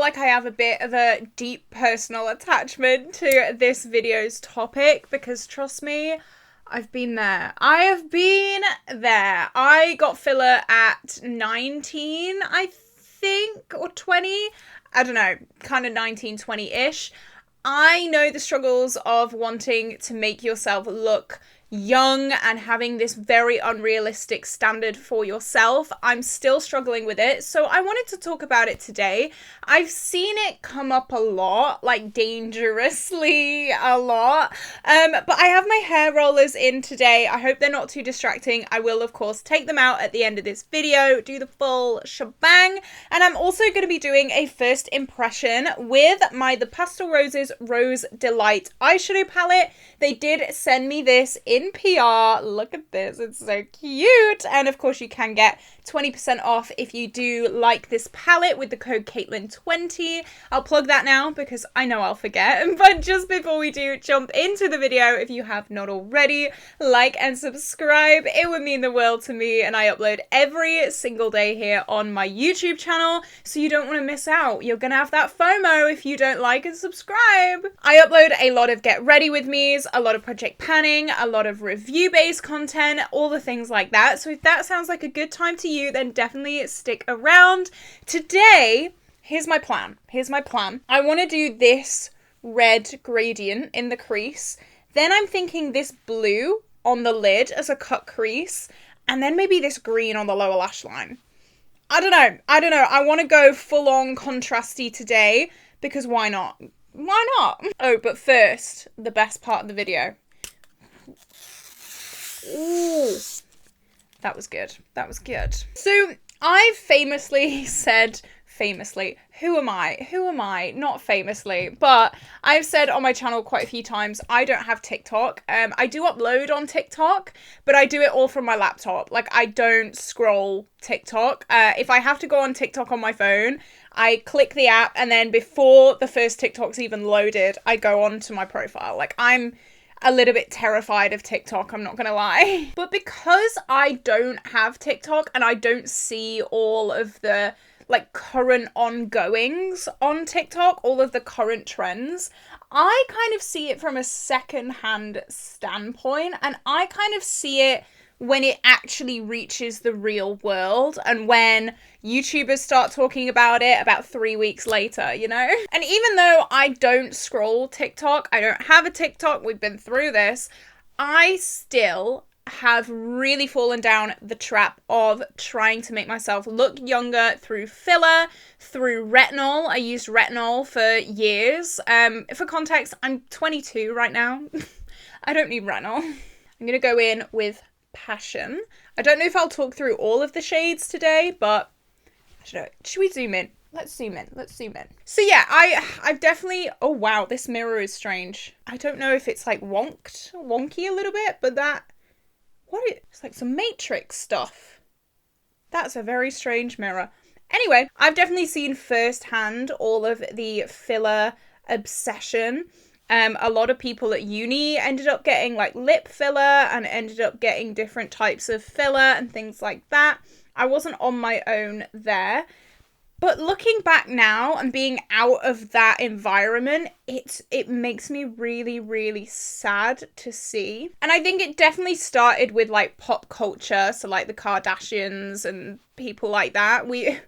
like I have a bit of a deep personal attachment to this video's topic because trust me, I've been there. I have been there. I got filler at 19, I think, or 20. I don't know, kind of 19, 20-ish. I know the struggles of wanting to make yourself look young and having this very unrealistic standard for yourself. I'm still struggling with it, so I wanted to talk about it today. I've seen it come up a lot, like dangerously a lot, but I have my hair rollers in today. I hope they're not too distracting. I will, of course, take them out at the end of this video, do the full shebang, and I'm also going to be doing a first impression with my The Pastel Roses Rose Delight eyeshadow palette. They did send me this in PR. Look at this, it's so cute. And of course you can get 20% off if you do like this palette with the code Caitlin20. I'll plug that now because I know I'll forget. But just before we do jump into the video, if you have not already, like and subscribe. It would mean the world to me, and I upload every single day here on my YouTube channel, so you don't want to miss out. You're gonna have that FOMO if you don't like and subscribe. I upload a lot of get ready with me's, a lot of project panning, a lot of review-based content, all the things like that. So if that sounds like a good time to you, then definitely stick around. Today, here's my plan. I want to do this red gradient in the crease. Then I'm thinking this blue on the lid as a cut crease, and then maybe this green on the lower lash line. I don't know. I want to go full-on contrasty today because why not? Why not? Oh, but first, the best part of the video. Ooh, that was good. So I famously said, who am I? Not famously, but I've said on my channel quite a few times, I don't have TikTok. I do upload on TikTok, but I do it all from my laptop. Like, I don't scroll TikTok. If I have to go on TikTok on my phone, I click the app, and then before the first TikTok's even loaded, I go on to my profile. Like, I'm a little bit terrified of TikTok, I'm not gonna lie. But because I don't have TikTok and I don't see all of the like current ongoings on TikTok, all of the current trends, I kind of see it from a second-hand standpoint, and I kind of see it when it actually reaches the real world and when YouTubers start talking about it about 3 weeks later, you know? And even though I don't scroll TikTok, I don't have a TikTok, we've been through this, I still have really fallen down the trap of trying to make myself look younger through filler, through retinol. I used retinol for years. For context, I'm 22 right now. I don't need retinol. I'm gonna go in with Passion. I don't know if I'll talk through all of the shades today, but I don't know. Should we zoom in? Let's zoom in. So yeah, I've definitely, oh wow, this mirror is strange. I don't know if it's like wonky a little bit, but it's like some Matrix stuff. That's a very strange mirror. Anyway, I've definitely seen firsthand all of the filler obsession. A lot of people at uni ended up getting like lip filler and ended up getting different types of filler and things like that. I wasn't on my own there. But looking back now and being out of that environment, it makes me really, really sad to see. And I think it definitely started with like pop culture, so like the Kardashians and people like that. We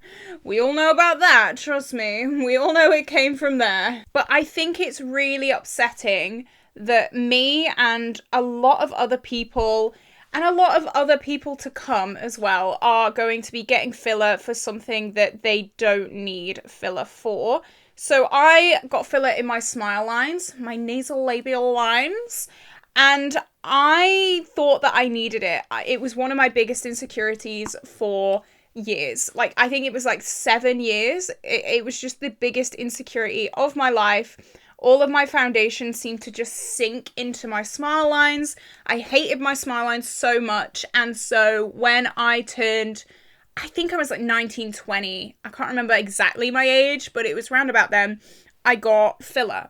all know about that, trust me. We all know it came from there. But I think it's really upsetting that me and a lot of other people, and a lot of other people to come as well, are going to be getting filler for something that they don't need filler for. So I got filler in my smile lines, my nasal labial lines, and I thought that I needed it. It was one of my biggest insecurities for years. Like, I think it was like 7 years. It was just the biggest insecurity of my life. All of my foundation seemed to just sink into my smile lines. I hated my smile lines so much. And so when I turned, I think I was like 19, 20. I can't remember exactly my age, but it was round about then. I got filler.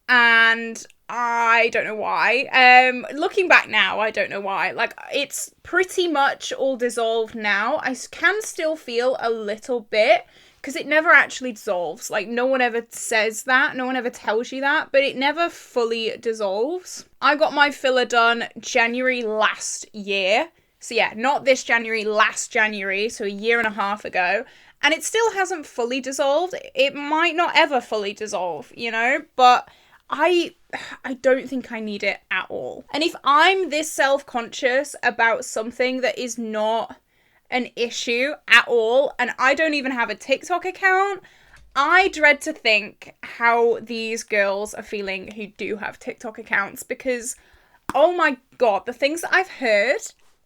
And I don't know why. Looking back now, I don't know why. Like, it's pretty much all dissolved now. I can still feel a little bit, because it never actually dissolves. Like, no one ever says that, no one ever tells you that, but it never fully dissolves. I got my filler done January last year. So yeah, not this January, last January, so a year and a half ago. And it still hasn't fully dissolved. It might not ever fully dissolve, you know, but I don't think I need it at all. And if I'm this self-conscious about something that is not an issue at all, and I don't even have a TikTok account, I dread to think how these girls are feeling who do have TikTok accounts, because, oh my God, the things that I've heard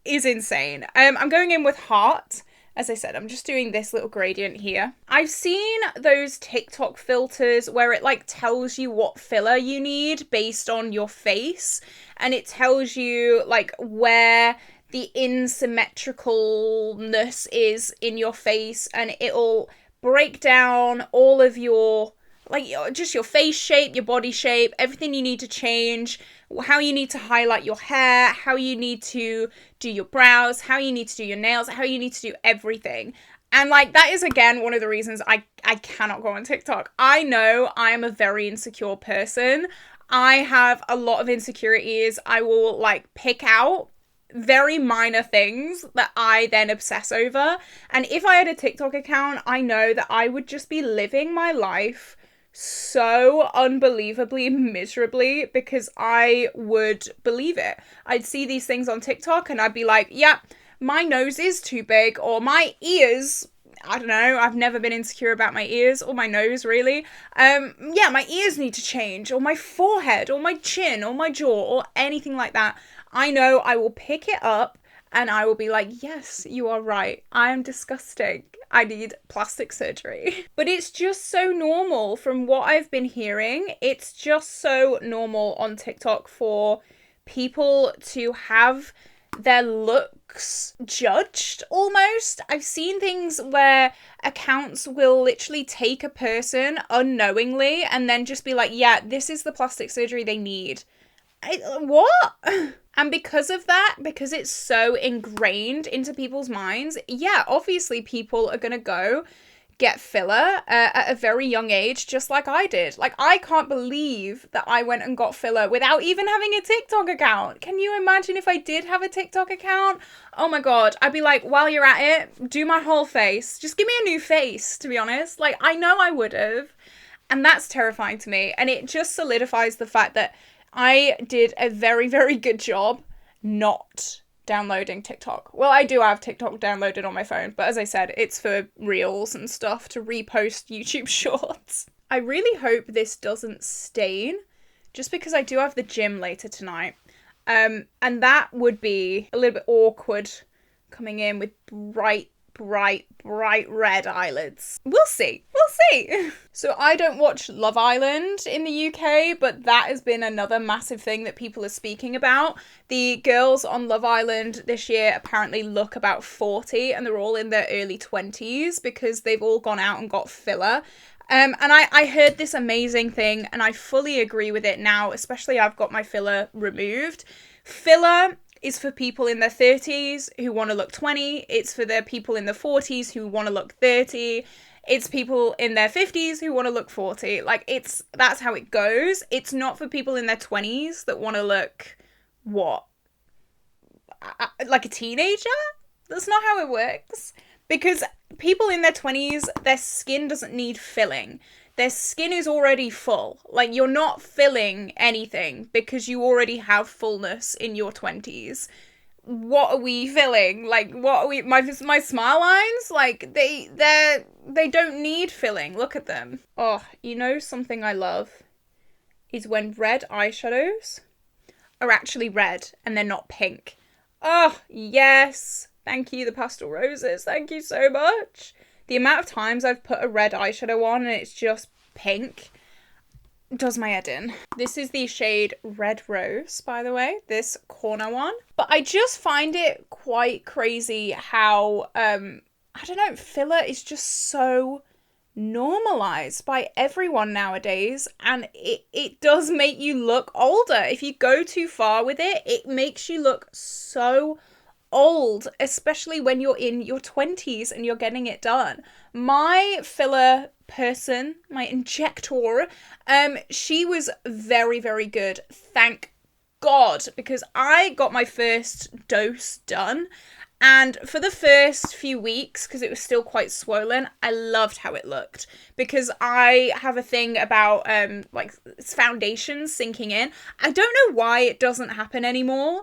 is insane. I'm going in with Heart. As I said, I'm just doing this little gradient here. I've seen those TikTok filters where it like tells you what filler you need based on your face, and it tells you like where the insymmetricalness is in your face, and it'll break down all of your, like, just your face shape, your body shape, everything you need to change, how you need to highlight your hair, how you need to do your brows, how you need to do your nails, how you need to do everything. And like, that is again one of the reasons I cannot go on TikTok. I know I am a very insecure person. I have a lot of insecurities. I will like pick out very minor things that I then obsess over. And if I had a TikTok account, I know that I would just be living my life so unbelievably miserably, because I would believe it. I'd see these things on TikTok and I'd be like, yeah, my nose is too big, or my ears, I don't know, I've never been insecure about my ears or my nose really. Yeah, my ears need to change, or my forehead, or my chin, or my jaw, or anything like that. I know I will pick it up and I will be like, yes, you are right. I am disgusting. I need plastic surgery. But it's just so normal from what I've been hearing. It's just so normal on TikTok for people to have their looks judged almost. I've seen things where accounts will literally take a person unknowingly and then just be like, yeah, this is the plastic surgery they need. What? And because of that, because it's so ingrained into people's minds, yeah, obviously people are gonna go get filler at a very young age, just like I did. Like, I can't believe that I went and got filler without even having a TikTok account. Can you imagine if I did have a TikTok account? Oh my God, I'd be like, while you're at it, do my whole face. Just give me a new face, to be honest. Like, I know I would have. And that's terrifying to me. And it just solidifies the fact that I did a very, very good job not downloading TikTok. Well, I do have TikTok downloaded on my phone, but as I said, it's for reels and stuff to repost YouTube shorts. I really hope this doesn't stain, just because I do have the gym later tonight. And that would be a little bit awkward coming in with bright red eyelids. We'll see. So I don't watch Love Island in the UK, but that has been another massive thing that people are speaking about. The girls on Love Island this year apparently look about 40, and they're all in their early 20s because they've all gone out and got filler. And I heard this amazing thing, and I fully agree with it now, especially I've got my filler removed. Filler is for people in their 30s who want to look 20. It's for the people in their 40s who want to look 30. It's people in their 50s who want to look 40. Like, that's how it goes. It's not for people in their 20s that want to look, what? Like a teenager? That's not how it works. Because people in their 20s, their skin doesn't need filling. Their skin is already full. Like, you're not filling anything because you already have fullness in your 20s. What are we filling? Like, what are we, my smile lines? Like, they don't need filling. Look at them. Oh, you know something I love is when red eyeshadows are actually red and they're not pink. Oh, yes. Thank you, the Pastel Roses. Thank you so much. The amount of times I've put a red eyeshadow on and it's just pink does my head in. This is the shade Red Rose, by the way, this corner one. But I just find it quite crazy how, I don't know, filler is just so normalized by everyone nowadays, and it does make you look older. If you go too far with it, it makes you look so old, especially when you're in your 20s and you're getting it done. My filler person, my injector, she was very, very good. Thank God, because I got my first dose done. And for the first few weeks, because it was still quite swollen, I loved how it looked. Because I have a thing about, like, foundations sinking in. I don't know why it doesn't happen anymore.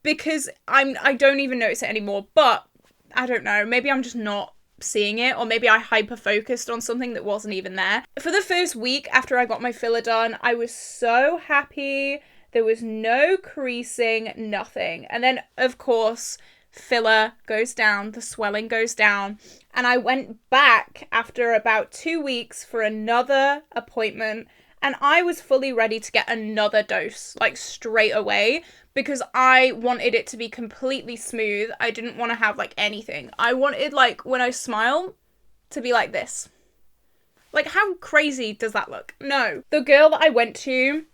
Because I don't even notice it anymore. But, I don't know, maybe I'm just not seeing it. Or maybe I hyper-focused on something that wasn't even there. For the first week after I got my filler done, I was so happy. There was no creasing, nothing. And then, of course, filler goes down, the swelling goes down, and I went back after about 2 weeks for another appointment, and I was fully ready to get another dose, like straight away, because I wanted it to be completely smooth. I didn't want to have like anything. I wanted, like, when I smile to be like this. Like, how crazy does that look? No. The girl that I went to,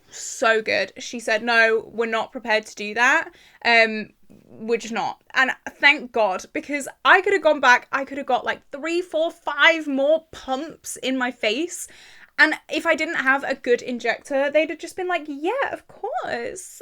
so good. She said, no, we're not prepared to do that. We're just not. And thank God, because I could have gone back, I could have got like 3, 4, 5 more pumps in my face. And if I didn't have a good injector, they'd have just been like, yeah, of course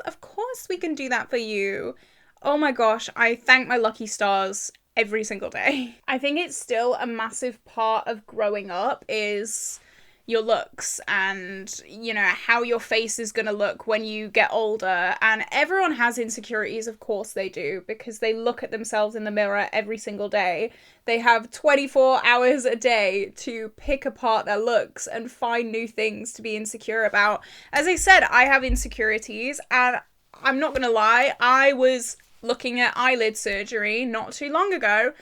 we can do that for you. Oh my gosh, I thank my lucky stars every single day. I think it's still a massive part of growing up is your looks and, you know, how your face is gonna look when you get older. And everyone has insecurities, of course they do, because they look at themselves in the mirror every single day. They have 24 hours a day to pick apart their looks and find new things to be insecure about. As I said, I have insecurities, and I'm not gonna lie, I was looking at eyelid surgery not too long ago,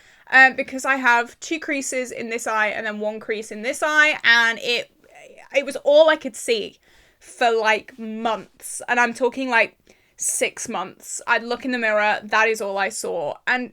because I have 2 creases in this eye and then 1 crease in this eye, and it was all I could see for like months. And I'm talking like 6 months. I'd look in the mirror, that is all I saw. And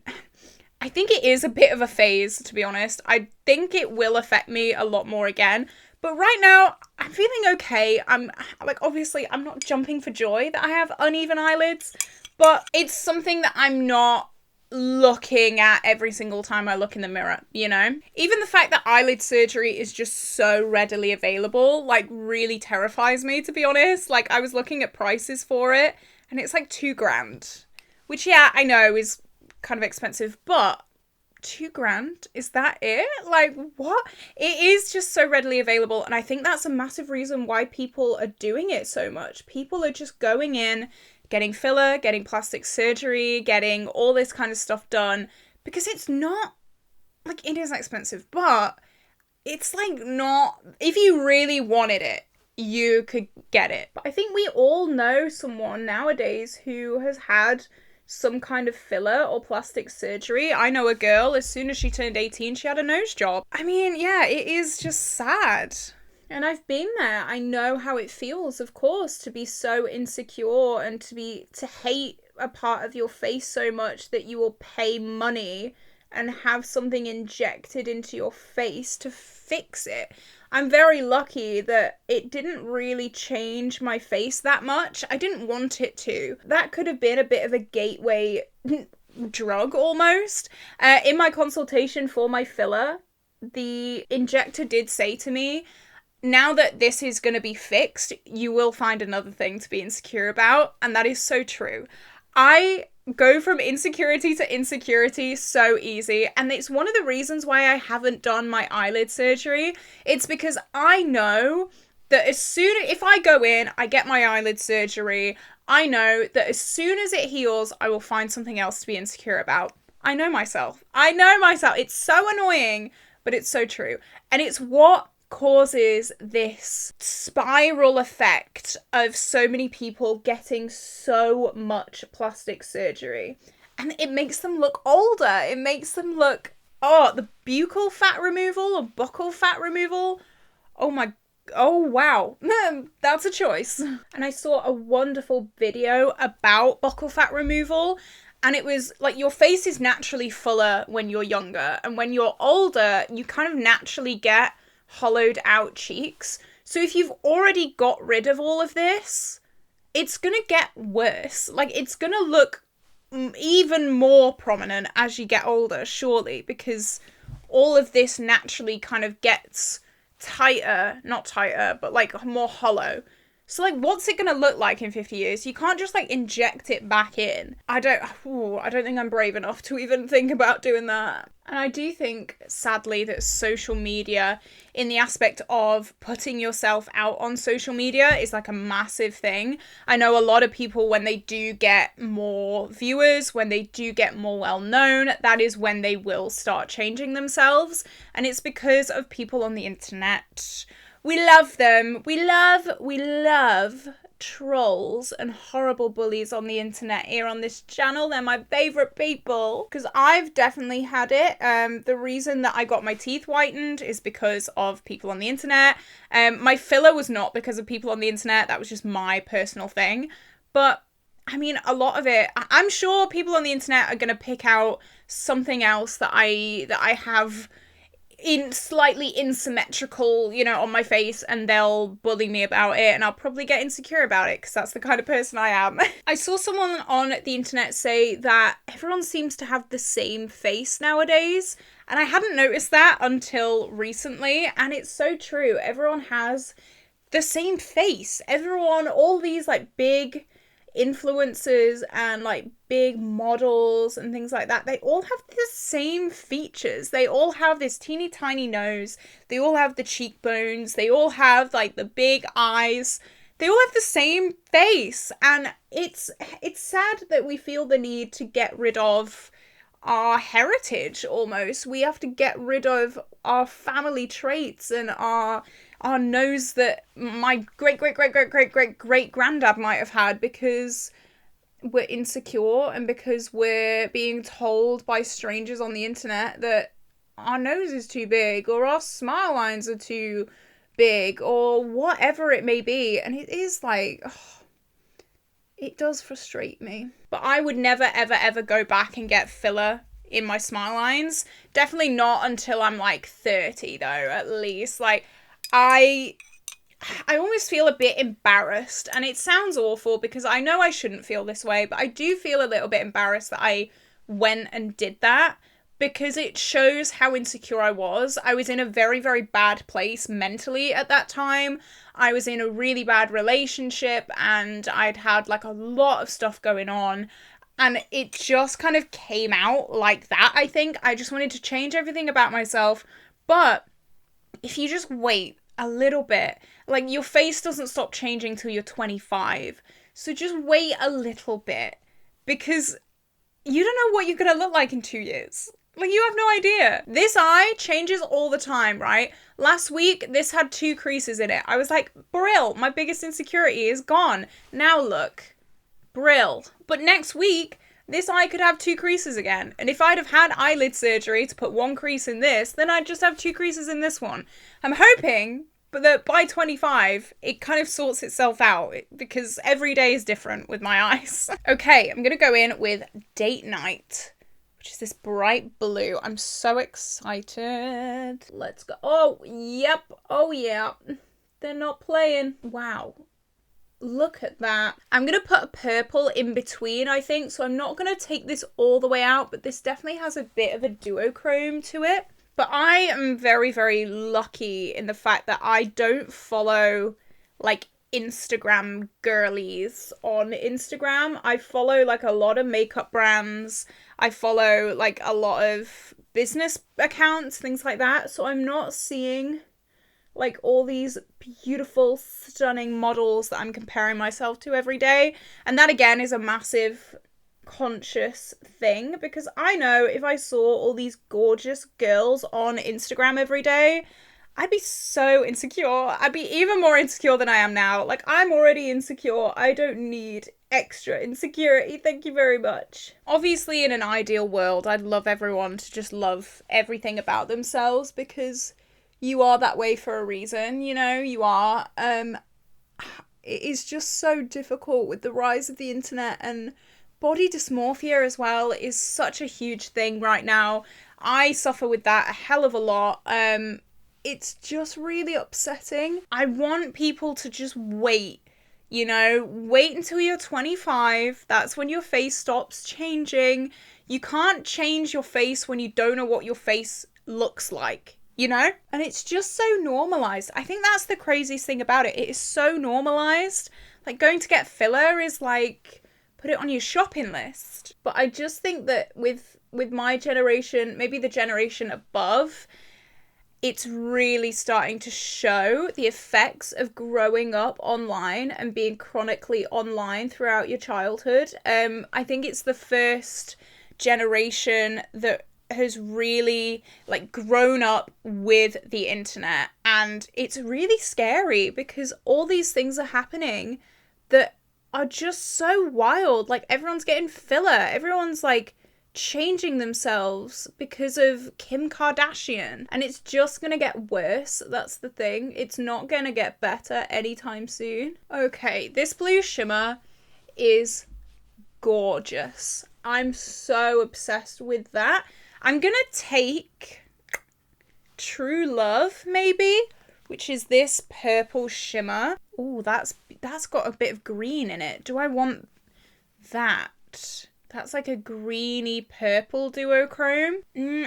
I think it is a bit of a phase, to be honest. I think it will affect me a lot more again. But right now, I'm feeling okay. I'm like, obviously, I'm not jumping for joy that I have uneven eyelids, but it's something that I'm not looking at every single time I look in the mirror, you know? Even the fact that eyelid surgery is just so readily available, like, really terrifies me, to be honest. Like, I was looking at prices for it, and it's like $2,000, which, yeah, I know is kind of expensive, but $2,000? Is that it? Like, what? It is just so readily available, and I think that's a massive reason why people are doing it so much. People are just going in, getting filler, getting plastic surgery, getting all this kind of stuff done, because it's not, like, it is expensive, but it's, like, not, if you really wanted it, you could get it. But I think we all know someone nowadays who has had some kind of filler or plastic surgery. I know a girl, as soon as she turned 18, she had a nose job. I mean, yeah, it is just sad. And I've been there. I know how it feels, of course, to be so insecure and to hate a part of your face so much that you will pay money and have something injected into your face to fix it. I'm very lucky that it didn't really change my face that much. I didn't want it to. That could have been a bit of a gateway drug almost. In my consultation for my filler, the injector did say to me, now that this is going to be fixed, you will find another thing to be insecure about. And that is so true. I go from insecurity to insecurity so easy. And it's one of the reasons why I haven't done my eyelid surgery. It's because I know that if I go in, I get my eyelid surgery, I know that as soon as it heals, I will find something else to be insecure about. I know myself. It's so annoying, but it's so true. And it's what causes this spiral effect of so many people getting so much plastic surgery, and it makes them look older. It makes them look, the buccal fat removal or buccal fat removal, oh wow, that's a choice. And I saw a wonderful video about buccal fat removal, and it was like, your face is naturally fuller when you're younger, and when you're older you kind of naturally get hollowed out cheeks. So if you've already got rid of all of this, it's gonna get worse. Like, it's gonna look even more prominent as you get older, surely, because all of this naturally kind of gets tighter, not tighter, but like more hollow. So like, what's it gonna look like in 50 years? You can't just like inject it back in. I don't think I'm brave enough to even think about doing that. And I do think, sadly, that social media, in the aspect of putting yourself out on social media, is like a massive thing. I know a lot of people, when they do get more viewers, when they do get more well known, that is when they will start changing themselves. And it's because of people on the internet. We love them. We love trolls and horrible bullies on the internet here on this channel. They're my favourite people. Because I've definitely had it. The reason that I got my teeth whitened is because of people on the internet. My filler was not because of people on the internet. That was just my personal thing. But I mean, a lot of it, I'm sure people on the internet are going to pick out something else that I have in slightly asymmetrical, you know, on my face, and they'll bully me about it, and I'll probably get insecure about it because that's the kind of person I am. I saw someone on the internet say that everyone seems to have the same face nowadays, and I hadn't noticed that until recently, and it's so true. Everyone has the same face. Everyone, all these like big influencers and like big models and things like that, they all have the same features. They all have this teeny tiny nose, they all have the cheekbones, they all have like the big eyes, they all have the same face. And it's sad that we feel the need to get rid of our heritage. Almost, we have to get rid of our family traits and our nose that my great granddad might have had, because we're insecure and because we're being told by strangers on the internet that our nose is too big or our smile lines are too big or whatever it may be. And it is like, it does frustrate me. But I would never ever go back and get filler in my smile lines. Definitely not until I'm like 30 though, at least. Like, I almost feel a bit embarrassed, and it sounds awful because I know I shouldn't feel this way, but I do feel a little bit embarrassed that I went and did that, because it shows how insecure I was. I was in a very, very bad place mentally at that time. I was in a really bad relationship and I'd had like a lot of stuff going on, and it just kind of came out like that. I think I just wanted to change everything about myself. But if you just wait a little bit, like, your face doesn't stop changing till you're 25. So just wait a little bit, because you don't know what you're going to look like in 2 years. Like, you have no idea. This eye changes all the time, right? Last week, this had 2 creases in it. I was like, brill, my biggest insecurity is gone. Now look, brill. But next week, this eye could have 2 creases again. And if I'd have had eyelid surgery to put 1 crease in this, then I'd just have 2 creases in this one. I'm hoping, but that by 25, it kind of sorts itself out, because every day is different with my eyes. Okay, I'm going to go in with Date Night, which is this bright blue. I'm so excited. Let's go. Oh, yep. Oh, yeah. They're not playing. Wow. Look at that. I'm going to put a purple in between, I think. So I'm not going to take this all the way out, but this definitely has a bit of a duochrome to it. But I am very, very lucky in the fact that I don't follow like Instagram girlies on Instagram. I follow like a lot of makeup brands. I follow like a lot of business accounts, things like that. So I'm not seeing like all these beautiful, stunning models that I'm comparing myself to every day. And that again is a massive conscious thing, because I know if I saw all these gorgeous girls on Instagram every day, I'd be so insecure. I'd be even more insecure than I am now. Like, I'm already insecure. I don't need extra insecurity. Thank you very much. Obviously, in an ideal world, I'd love everyone to just love everything about themselves, because you are that way for a reason, you know, you are. It is just so difficult with the rise of the internet, and body dysmorphia as well is such a huge thing right now. I suffer with that a hell of a lot. It's just really upsetting. I want people to just wait, You know, wait until you're 25. That's when your face stops changing. You can't change your face when you don't know what your face looks like, you know? And it's just so normalized. I think that's the craziest thing about it. It is so normalized. Like, going to get filler is like, put it on your shopping list. But I just think that with my generation, maybe the generation above, it's really starting to show the effects of growing up online and being chronically online throughout your childhood. I think it's the first generation that has really like grown up with the internet, and it's really scary because all these things are happening that are just so wild. Like, everyone's getting filler, everyone's like changing themselves because of Kim Kardashian, and it's just gonna get worse. That's the thing, it's not gonna get better anytime soon. Okay, this blue shimmer is gorgeous. I'm so obsessed with that. I'm gonna take True Love, maybe, which is this purple shimmer. Oh, that's got a bit of green in it. Do I want that? That's like a greeny purple duochrome.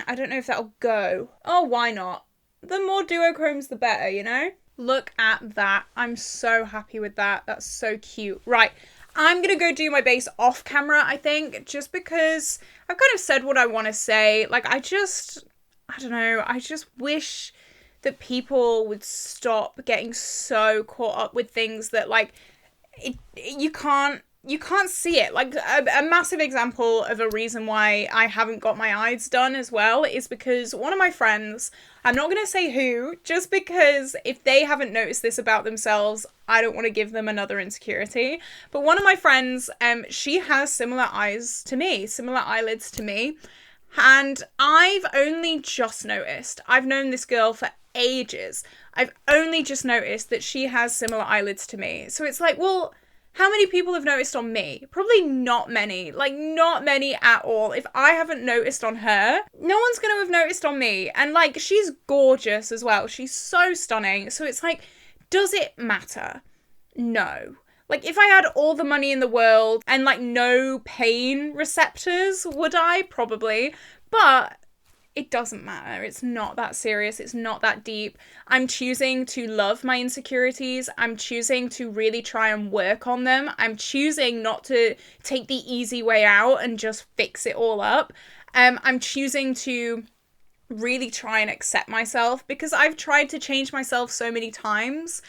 I don't know if that'll go. Oh, why not? The more duochromes, the better, you know? Look at that. I'm so happy with that. That's so cute. Right, I'm gonna go do my base off camera, I think, just because I've kind of said what I want to say. Like, I don't know, I just wish that people would stop getting so caught up with things that, like, you can't see it. Like, a massive example of a reason why I haven't got my eyes done as well is because one of my friends, I'm not going to say who, just because if they haven't noticed this about themselves, I don't want to give them another insecurity. But one of my friends, she has similar eyes to me, similar eyelids to me. And I've only just noticed. I've known this girl for ages. I've only just noticed that she has similar eyelids to me. So it's like, well, how many people have noticed on me? Probably not many. Like, not many at all. If I haven't noticed on her, no one's going to have noticed on me. And, like, she's gorgeous as well. She's so stunning. So it's like, does it matter? No. Like, if I had all the money in the world and, like, no pain receptors, would I? Probably. But it doesn't matter. It's not that serious. It's not that deep. I'm choosing to love my insecurities. I'm choosing to really try and work on them. I'm choosing not to take the easy way out and just fix it all up. I'm choosing to really try and accept myself, because I've tried to change myself so many times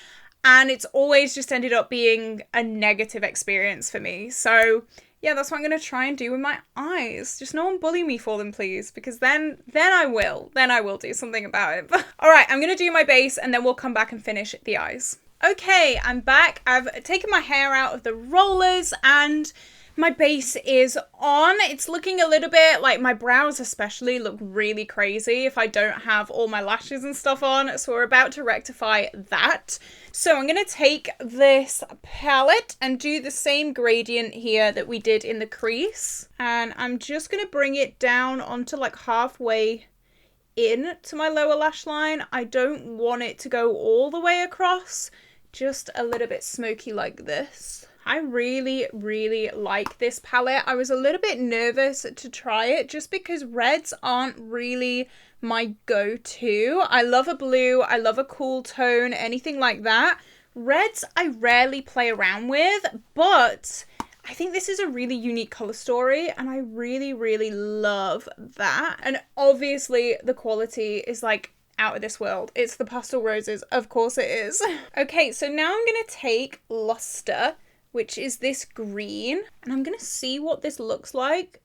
and it's always just ended up being a negative experience for me. So yeah, that's what I'm going to try and do with my eyes. Just no one bully me for them, please, because then I will. Then I will do something about it. All right, I'm going to do my base and then we'll come back and finish the eyes. Okay, I'm back. I've taken my hair out of the rollers and my base is on. It's looking a little bit like, my brows especially look really crazy if I don't have all my lashes and stuff on. So we're about to rectify that. So I'm going to take this palette and do the same gradient here that we did in the crease. And I'm just going to bring it down onto like halfway in to my lower lash line. I don't want it to go all the way across, just a little bit smoky like this. I really, really like this palette. I was a little bit nervous to try it just because reds aren't really my go-to. I love a blue, I love a cool tone, anything like that. Reds I rarely play around with, but I think this is a really unique color story and I really, really love that. And obviously the quality is like out of this world. It's the Pastel Roses, of course it is. Okay, so now I'm gonna take Luster, which is this green, and I'm gonna see what this looks like.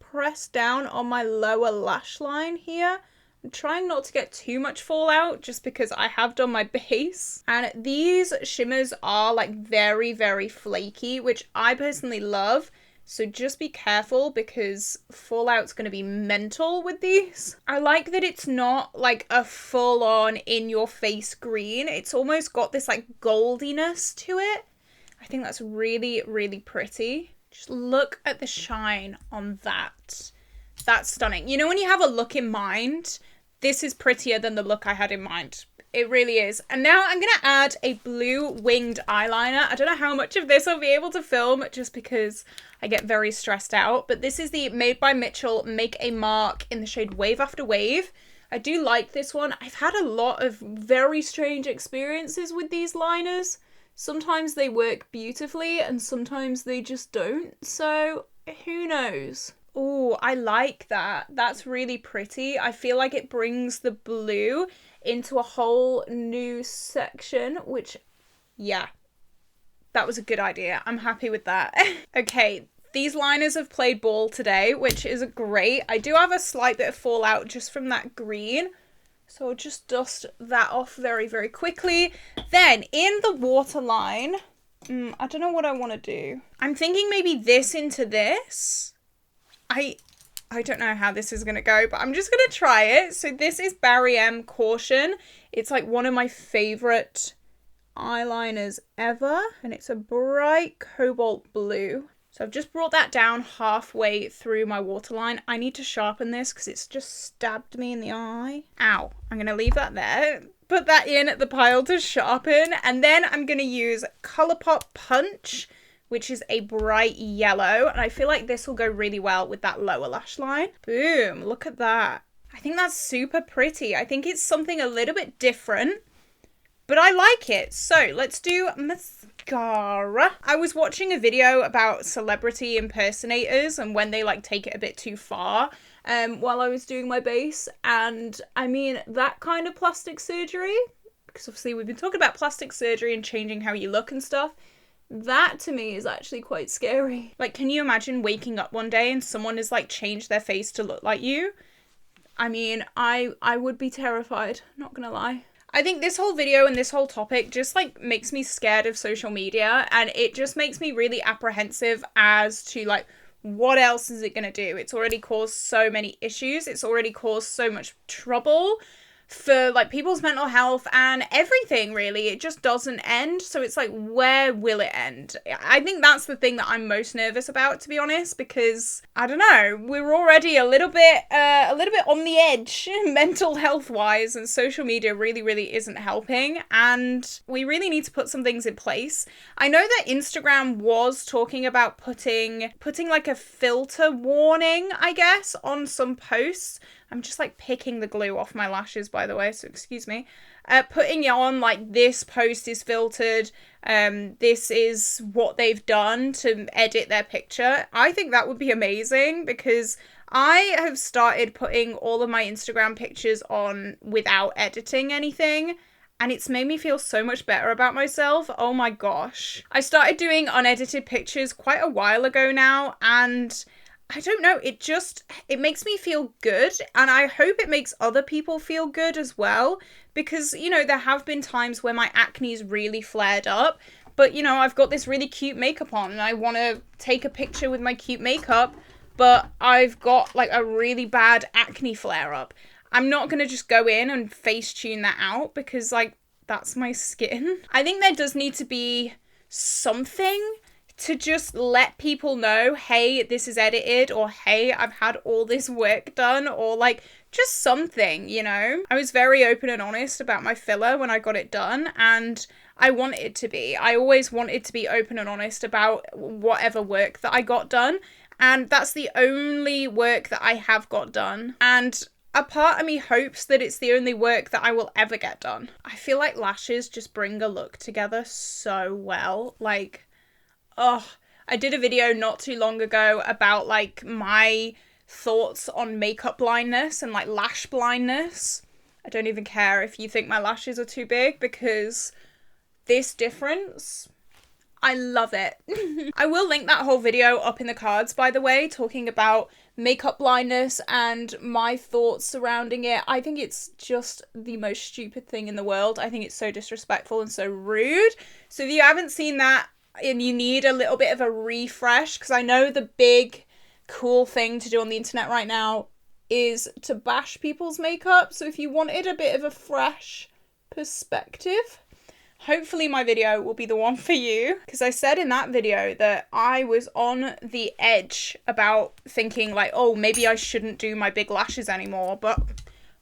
Press down on my lower lash line here. I'm trying not to get too much fallout just because I have done my base. And these shimmers are like very, very flaky, which I personally love. So just be careful because fallout's going to be mental with these. I like that it's not like a full on in your face green. It's almost got this like goldiness to it. I think that's really, really pretty. Just look at the shine on that. That's stunning. You know, when you have a look in mind, this is prettier than the look I had in mind. It really is. And now I'm going to add a blue winged eyeliner. I don't know how much of this I'll be able to film just because I get very stressed out. But this is the Made by Mitchell Make a Mark in the shade Wave After Wave. I do like this one. I've had a lot of very strange experiences with these liners. Sometimes they work beautifully and sometimes they just don't. So who knows? Oh, I like that. That's really pretty. I feel like it brings the blue into a whole new section, which, yeah, that was a good idea. I'm happy with that. Okay, these liners have played ball today, which is great. I do have a slight bit of fallout just from that green, so I'll just dust that off very, very quickly. Then, in the waterline, I don't know what I want to do. I'm thinking maybe this into this. I don't know how this is going to go, but I'm just going to try it. So this is Barry M Caution. It's like one of my favorite eyeliners ever. And it's a bright cobalt blue. So I've just brought that down halfway through my waterline. I need to sharpen this because it's just stabbed me in the eye. Ow. I'm going to leave that there. Put that in at the pile to sharpen. And then I'm going to use Colourpop Punch, which is a bright yellow. And I feel like this will go really well with that lower lash line. Boom, look at that. I think that's super pretty. I think it's something a little bit different, but I like it. So let's do mascara. I was watching a video about celebrity impersonators and when they like take it a bit too far while I was doing my base. And I mean, that kind of plastic surgery, because obviously we've been talking about plastic surgery and changing how you look and stuff. That to me is actually quite scary. Like, can you imagine waking up one day and someone has like changed their face to look like you? I mean, I would be terrified, not gonna lie. I think this whole video and this whole topic just like makes me scared of social media, and it just makes me really apprehensive as to like what else is it gonna do? It's already caused so many issues. It's already caused so much trouble for like people's mental health and everything, really. It just doesn't end. So it's like, where will it end? I think that's the thing that I'm most nervous about, to be honest, because I don't know, we're already a little bit on the edge mental health wise, and social media really isn't helping, and we really need to put some things in place. I know that Instagram was talking about putting like a filter warning, I guess, on some posts. I'm just like picking the glue off my lashes, by the way, so excuse me. Putting on like, this post is filtered, this is what they've done to edit their picture. I think that would be amazing, because I have started putting all of my Instagram pictures on without editing anything, and it's made me feel so much better about myself. Oh my gosh. I started doing unedited pictures quite a while ago now, and I don't know, it makes me feel good, and I hope it makes other people feel good as well, because, you know, there have been times where my acne's really flared up, but, you know, I've got this really cute makeup on and I want to take a picture with my cute makeup, but I've got like a really bad acne flare up. I'm not going to just go in and face tune that out, because like, that's my skin. I think there does need to be something to just let people know, hey, this is edited, or hey, I've had all this work done, or like just something, you know? I was very open and honest about my filler when I got it done, and I want it to be. I always wanted to be open and honest about whatever work that I got done, and that's the only work that I have got done. And a part of me hopes that it's the only work that I will ever get done. I feel like lashes just bring a look together so well. Like, oh, I did a video not too long ago about like my thoughts on makeup blindness and like lash blindness. I don't even care if you think my lashes are too big, because this difference, I love it. I will link that whole video up in the cards, by the way, talking about makeup blindness and my thoughts surrounding it. I think it's just the most stupid thing in the world. I think it's so disrespectful and so rude. So if you haven't seen that, and you need a little bit of a refresh, because I know the big cool thing to do on the internet right now is to bash people's makeup. So if you wanted a bit of a fresh perspective, hopefully my video will be the one for you, because I said in that video that I was on the edge about thinking like, oh, maybe I shouldn't do my big lashes anymore, but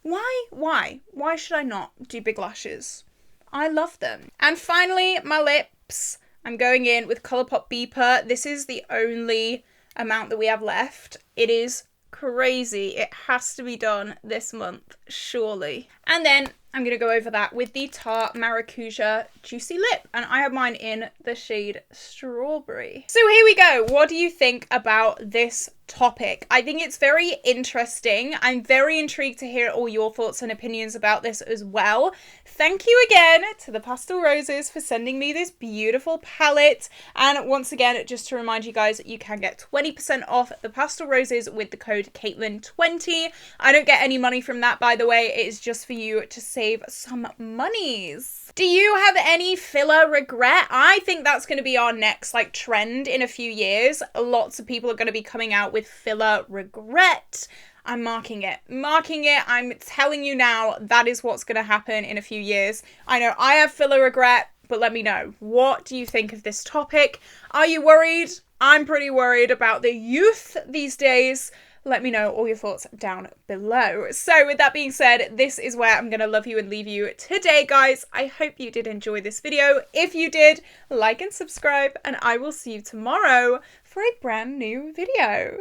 Why should I not do big lashes? I love them. And finally, my lips. I'm going in with Colourpop Beeper. This is the only amount that we have left. It is crazy. It has to be done this month, surely. And then I'm going to go over that with the Tarte Maracuja Juicy Lip. And I have mine in the shade Strawberry. So here we go. What do you think about this topic? I think it's very interesting. I'm very intrigued to hear all your thoughts and opinions about this as well. Thank you again to the Pastel Roses for sending me this beautiful palette. And once again, just to remind you guys, you can get 20% off the Pastel Roses with the code Caitlin20. I don't get any money from that, by the way. It is just for you to save some monies. Do you have any filler regret? I think that's going to be our next trend in a few years. Lots of people are going to be coming out with filler regret. I'm marking it. I'm telling you now, that is what's going to happen in a few years. I know I have filler regret, but let me know. What do you think of this topic? Are you worried? I'm pretty worried about the youth these days. Let me know all your thoughts down below. So with that being said, this is where I'm going to love you and leave you today, guys. I hope you did enjoy this video. If you did, like and subscribe, and I will see you tomorrow for a brand new video.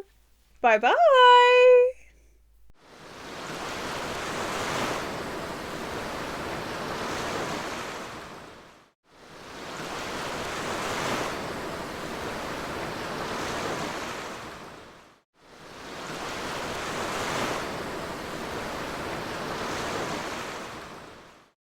Bye bye.